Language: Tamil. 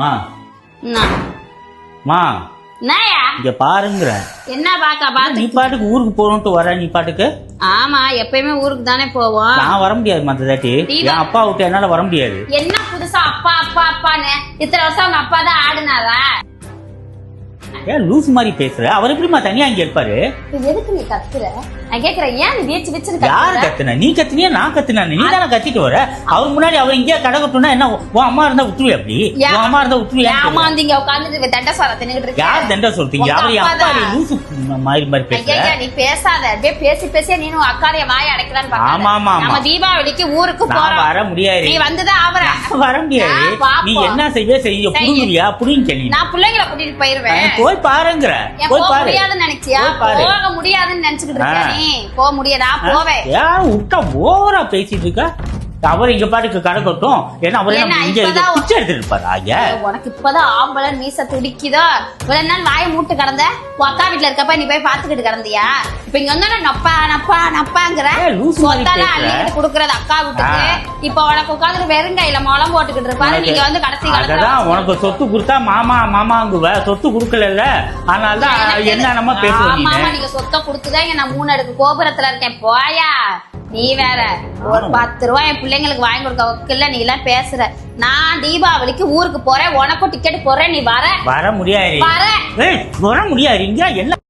மா மா இங்க பாருங்கற என்ன பாக்க நீ பாட்டுக்கு ஊருக்கு போறோம்ட்டு வர நீ பாட்டுக்கு. ஆமா எப்பயுமே ஊருக்கு தானே போவோம். நான் வர முடியாது மத்த தாட்டி என் அப்பா விட்டு என்னால வர முடியாது. என்ன புதுசா அப்பா அப்பா அப்பான்னு இத்தனை வருஷம் அவங்க அப்பா தான் ஆடுனாரா? ஏன் லூஸ் மாதிரி பேசுற? அவர் எப்படிமா தனியா இங்க இருப்பாரு? எதுக்கு நீ கத்துற? நான் கேக்குறேன் ஏன் நீ வீச்சு வீச்சு யாரு கத்துனா? நீ கத்துனியா நான் கத்துனா? நீ தானே கத்திட்டு வர. அவர் முன்னாடி அவர் இங்கே கடகட்டுனா என்ன உன் அம்மா இருந்தா விட்டுருவே? அப்படி உன் அம்மா இருந்தா விட்டுருவே? அம்மா வந்து இங்க உட்கார்ந்து தண்ட சார தின்னுட்டு இருக்கு. யார் தண்ட சொல்றீங்க? அவர் அப்பா லூசு மாதிரி மாதிரி பேசுற. ஐயா நீ பேசாத. அப்படியே பேசி பேசி நீ உன் அக்காரிய வாய் அடைக்கலான்னு பாக்க. ஆமா ஆமா நம்ம தீபாவளிக்கு ஊருக்கு போறோம். வர முடியாது. நீ வந்துதான் ஆவற. வர முடியாது. நீ என்ன செய்வே செய்ய புடுங்குறியா? புடிங்க சொல்லி நான் பிள்ளைங்களை கூட்டிட்டு போயிருவேன். போய் பாருங்கற. போய் பாரு. முடியாதுன்னு நினைச்சியா? போக முடியாதுன்னு நினைச்சிட்டு இருக்க நீ. போக முடியாது. நான் போவேன். யார் விட்டா ஓவரா பேசிட்டு இருக்கா? அவர் இங்க பாட்டுக்கு கடக்கட்டும். ஏன்னா அவர் இங்க பிச்சை எடுத்துட்டு இருப்பாரு. ஆயா உனக்கு இப்பதான் ஆம்பளை மீச துடிக்குதோ? இவ்வளவு நாள் வாயை மூட்டு கிடந்த உன் அக்கா வீட்டுல இருக்கப்ப நீ போய் பாத்துக்கிட்டு கிடந்தியா? இப்ப இங்க வந்து நப்பா நப்பா நப்பாங்கிற அள்ளிக்கிட்டு குடுக்கறது அக்கா வீட்டுக்கு. இப்ப உனக்கு உட்காந்து வெறுங்கையில முளம் போட்டுக்கிட்டு இருப்பாரு. நீங்க வந்து கடைசி அதான் உனக்கு சொத்து கொடுத்தா மாமா மாமாங்குவ. சொத்து குடுக்கல. அதனாலதான் என்ன நம்ம பேசுவோம். மாமா நீங்க சொத்தை கொடுத்துதான் இங்க நான் 3 அடுக்கு கோபுரத்துல இருக்கேன். போயா நீ வேற ஒரு 10 ரூபாய் என் பிள்ளைங்களுக்கு வாங்கி கொடுக்க வக்கல. நீ எல்லாம் பேசுற. நான் தீபாவளிக்கு ஊருக்கு போறேன். உனக்கும் டிக்கெட் போறேன். நீ வர முடியாது. வர முடியாது. இங்க என்ன